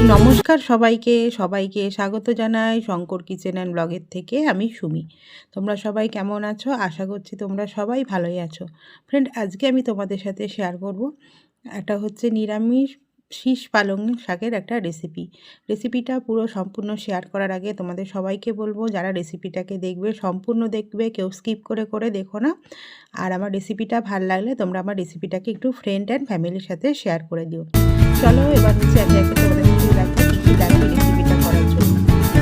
নমস্কার সবাইকে স্বাগত জানাই শঙ্কর কিচেন অ্যান্ড ব্লগের থেকে। আমি সুমি। তোমরা সবাই কেমন আছো? আশা করছি তোমরা সবাই ভালোই আছো। ফ্রেন্ড, আজকে আমি তোমাদের সাথে শেয়ার করব একটা হচ্ছে নিরামিষ শীষ পালং শাকের একটা রেসিপি। রেসিপিটা পুরো সম্পূর্ণ শেয়ার করার আগে তোমাদের সবাইকে বলবো, যারা রেসিপিটাকে দেখবে সম্পূর্ণ দেখবে, কেউ স্কিপ করে দেখো না। আর আমার রেসিপিটা ভাল লাগলে তোমরা আমার রেসিপিটাকে একটু ফ্রেন্ড অ্যান্ড ফ্যামিলির সাথে শেয়ার করে দিও। চলো এবার হচ্ছে একে একে তোমাদের সাথে রাখি কী কী লাগবে রেসিপিটা করার জন্য।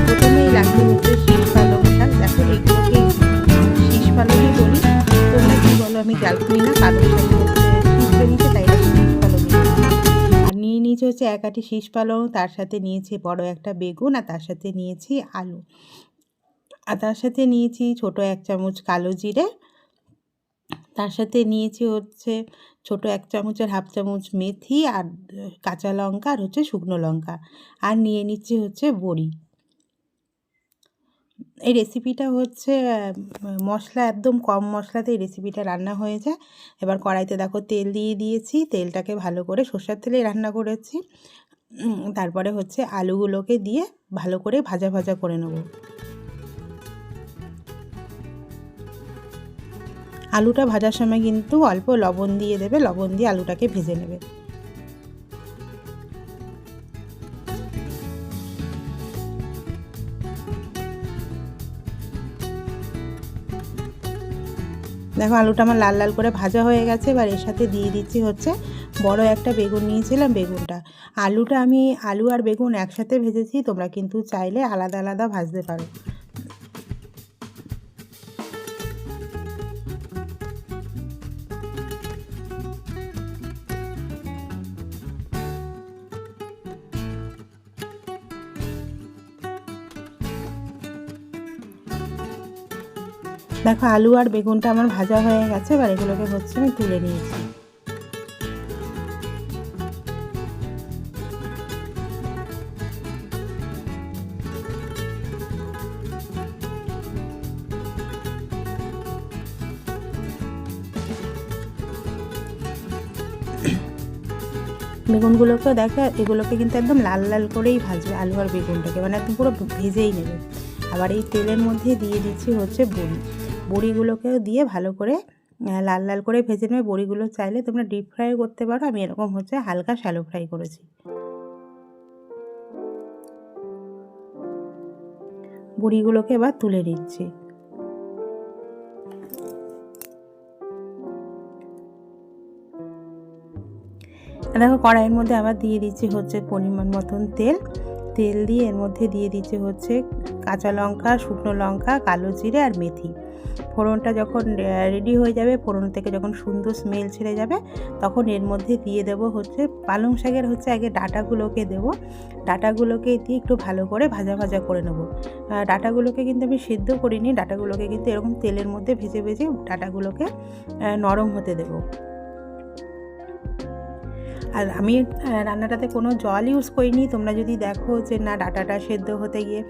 প্রথমেই লাগবে হচ্ছে শীষ পালং শাক। দেখো এগুলোকে শীষ পালংই বলি, তোমরা কী বলো আমি জানি না। পালং শাক হচ্ছে শীষ বেরিয়েছে তাই এটা শীষ পালংই বলি। আর নিয়ে নিয়েছি হচ্ছে এক আটি শীষ পালং, তার সাথে নিয়েছি বড় একটা বেগুন, আর তার সাথে নিয়েছি আলু, আর তার সাথে নিয়েছি ছোট 1 চামচ কালো জিরে, তার সাথে নিয়েছি হচ্ছে ছোট 1 চামচের হাফ চামচ মেথি, আর কাঁচা লঙ্কা, আর হচ্ছে শুকনো লঙ্কা, আর নিয়ে নিচ্ছি হচ্ছে বড়ি। এই রেসিপিটা হচ্ছে মশলা একদম কম মশলাতে এই রেসিপিটা রান্না হয়ে যায়। এবার কড়াইতে দেখো তেল দিয়ে দিয়েছি, তেলটাকে ভালো করে সর্ষের তেলেই রান্না করেছি। তারপরে হচ্ছে আলুগুলোকে দিয়ে ভালো করে ভাজা ভাজা করে নেব। আলুটা ভাজার সময় কিন্তু অল্প লবণ দিয়ে দেবে, লবণ দিয়ে আলুটাকে ভেজে নেবে। দেখো আলুটা আমার লাল লাল করে ভাজা হয়ে গেছে। এবার এর সাথে দিয়ে দিচ্ছি হচ্ছে বড় একটা বেগুন নিয়েছিলাম, বেগুনটা। আলুটা আমি আলু আর বেগুন একসাথে ভেজেছি, তোমরা কিন্তু চাইলে আলাদা আলাদা ভাজতে পারো। দেখো আলু আর বেগুনটা আমার ভাজা হয়ে গেছে। এবার এগুলোকে হচ্ছে আমি তুলে নিয়েছি। বেগুনগুলোকেও দেখো এগুলোকে কিন্তু একদম লাল লাল করেই ভাজবে, আলু আর বেগুনটাকে মানে একদম পুরো ভেজেই নেবে। আবার এই তেলের মধ্যে দিয়ে দিচ্ছি হচ্ছে বড়ি। বড়িগুলোকেও দিয়ে ভালো করে লাল লাল করে ভেজে নেবে। বড়িগুলো চাইলে তোমরা ডিপ ফ্রাই করতে পারো, আমি এরকম হচ্ছে হালকা শ্যালো ফ্রাই করেছি। বড়িগুলোকে এবার তুলে নিচ্ছি। দেখো কড়াইয়ের মধ্যে আবার দিয়ে দিচ্ছি হচ্ছে পরিমাণ মতন তেল। তেল দিয়ে এর মধ্যে দিয়ে দিচ্ছি হচ্ছে কাঁচা লঙ্কা, শুকনো লঙ্কা, কালো জিরে আর মেথি। ফোড়নটা যখন রেডি হয়ে যাবে, ফোড়ন থেকে যখন সুন্দর স্মেল ছেড়ে যাবে, তখন এর মধ্যে দিয়ে দেব হচ্ছে পালং শাকের হচ্ছে আগে ডাঁটাগুলোকে দেবো। ডাঁটাগুলোকে দিয়ে একটু ভালো করে ভাজা ভাজা করে নেব। ডাঁটাগুলোকে কিন্তু আমি সিদ্ধ করিনি, ডাঁটাগুলোকে কিন্তু এরকম তেলের মধ্যে ভেজে ভেজে ডাঁটাগুলোকে নরম হতে দেবো। আর আমি রান্নাটাতে কোনো জল ইউজ করিনি। তোমরা যদি দেখো যে না ডাঁটাটা সেদ্ধ হতে গিয়ে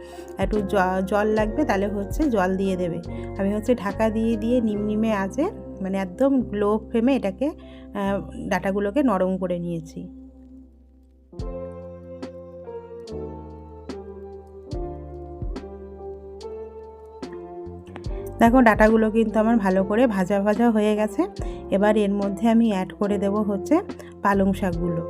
একটু জল লাগবে, তাহলে হচ্ছে জল দিয়ে দেবে। আমি হচ্ছে ঢাকা দিয়ে দিয়ে নিমনিমে আঁচে মানে একদম লো ফ্লেমে এটাকে ডাঁটাগুলোকে নরম করে নিয়েছি। দেখো ডাঁটাগুলো কিন্তু আমার ভালো করে ভাজা ভাজা হয়ে গেছে। এবার এর মধ্যে আমি অ্যাড করে দেব হচ্ছে পালং শাকগুলো।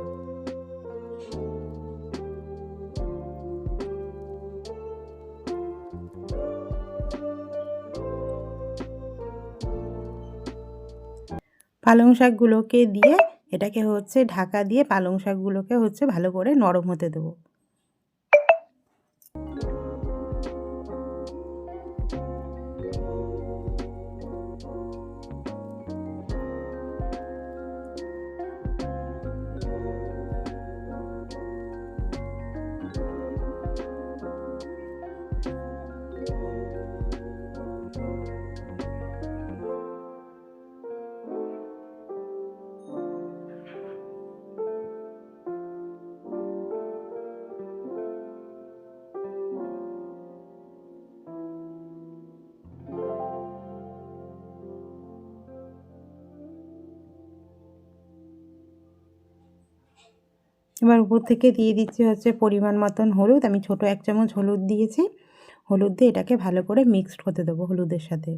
পালং শাকগুলোকে দিয়ে এটাকে হচ্ছে ঢাকা দিয়ে পালং শাকগুলোকে হচ্ছে ভালো করে নরম হতে দেবো। এবার উপর থেকে দিয়ে দিচ্ছি হচ্ছে পরিমাণ মতন হলুদ। আমি ছোট 1 চামচ হলুদ দিয়েছি। হলুদ দিয়ে এটাকে ভালো করে মিক্সড হতে দেবো হলুদের সাথে।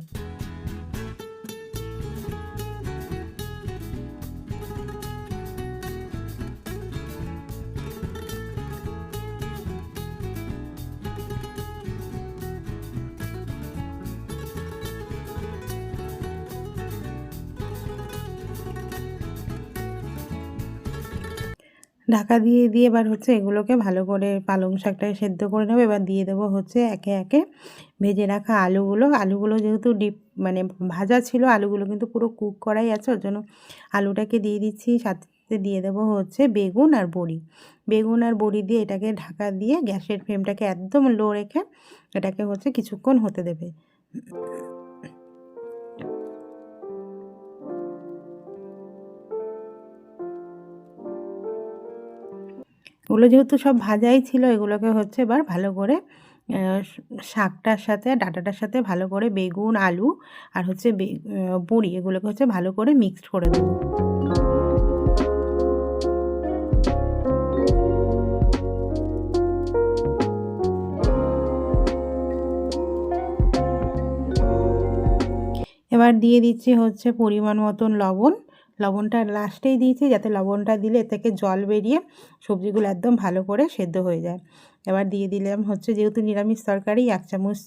ঢাকা দিয়ে এবার হচ্ছে এগুলোকে ভালো করে পালং শাকটাকে সেদ্ধ করে নেবো। এবার দিয়ে দেবো হচ্ছে একে একে ভেজে রাখা আলুগুলো যেহেতু মানে ভাজা ছিল, আলুগুলো কিন্তু পুরো কুক করাই আছে, ওর জন্য আলুটাকে দিয়ে দিচ্ছি। সাথে দিয়ে দেবো হচ্ছে বেগুন আর বড়ি দিয়ে এটাকে ঢাকা দিয়ে গ্যাসের ফ্লেমটাকে একদম লো রেখে এটাকে হচ্ছে কিছুক্ষণ হতে দেবে। এগুলো যেহেতু সব ভাজাই ছিল, এগুলোকে হচ্ছে এবার ভালো করে শাকটার সাথে ডাঁটাটার সাথে ভালো করে বেগুন, আলু আর হচ্ছে বড়ি এগুলোকে হচ্ছে ভালো করে মিক্সড করে দেবো। এবার দিয়ে দিচ্ছি হচ্ছে পরিমাণ মতন লবণটা লাস্টেই দিয়েছি, যাতে লবণটা দিলে এর থেকে জল বেরিয়ে সবজিগুলো একদম ভালো করে সেদ্ধ হয়ে যায়। এবার দিয়ে দিলাম হচ্ছে, যেহেতু নিরামিষ তরকারি, 1 চামচ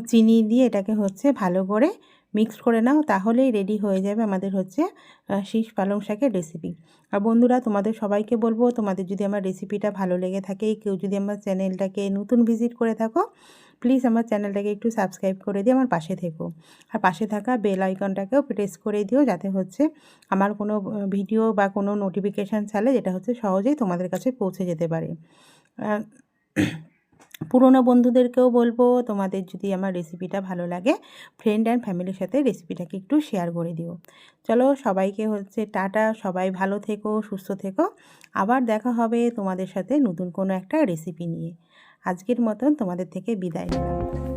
চিনি দিয়ে এটাকে হচ্ছে ভালো করে মিক্সড করে নাও, তাহলেই রেডি হয়ে যাবে আমাদের হচ্ছে শীষ পালং শাকের রেসিপি। আর বন্ধুরা, তোমাদের সবাইকে বলবো, তোমাদের যদি আমার রেসিপিটা ভালো লেগে থাকে, কেউ যদি আমার চ্যানেলটাকে নতুন ভিজিট করে থাকো, প্লিজ আমার চ্যানেলটাকে একটু সাবস্ক্রাইব করে দিয়ে আমার পাশে থেকো। আর পাশে থাকা বেল আইকনটাকেও প্রেস করে দিও, যাতে হচ্ছে আমার কোনো ভিডিও বা কোনো নোটিফিকেশান চাইলে যেটা হচ্ছে সহজেই তোমাদের কাছে পৌঁছে যেতে পারে। পুরনো বন্ধুদেরকেও বলবো, তোমাদের যদি আমার রেসিপিটা ভালো লাগে, ফ্রেন্ড অ্যান্ড ফ্যামিলির সাথে রেসিপিটাকে একটু শেয়ার করে দিও। চলো, সবাইকে হচ্ছে টাটা, সবাই ভালো থেকো, সুস্থ থেকো। আবার দেখা হবে তোমাদের সাথে নতুন কোনো একটা রেসিপি নিয়ে। আজকের মতন তোমাদের থেকে বিদায় নিলাম।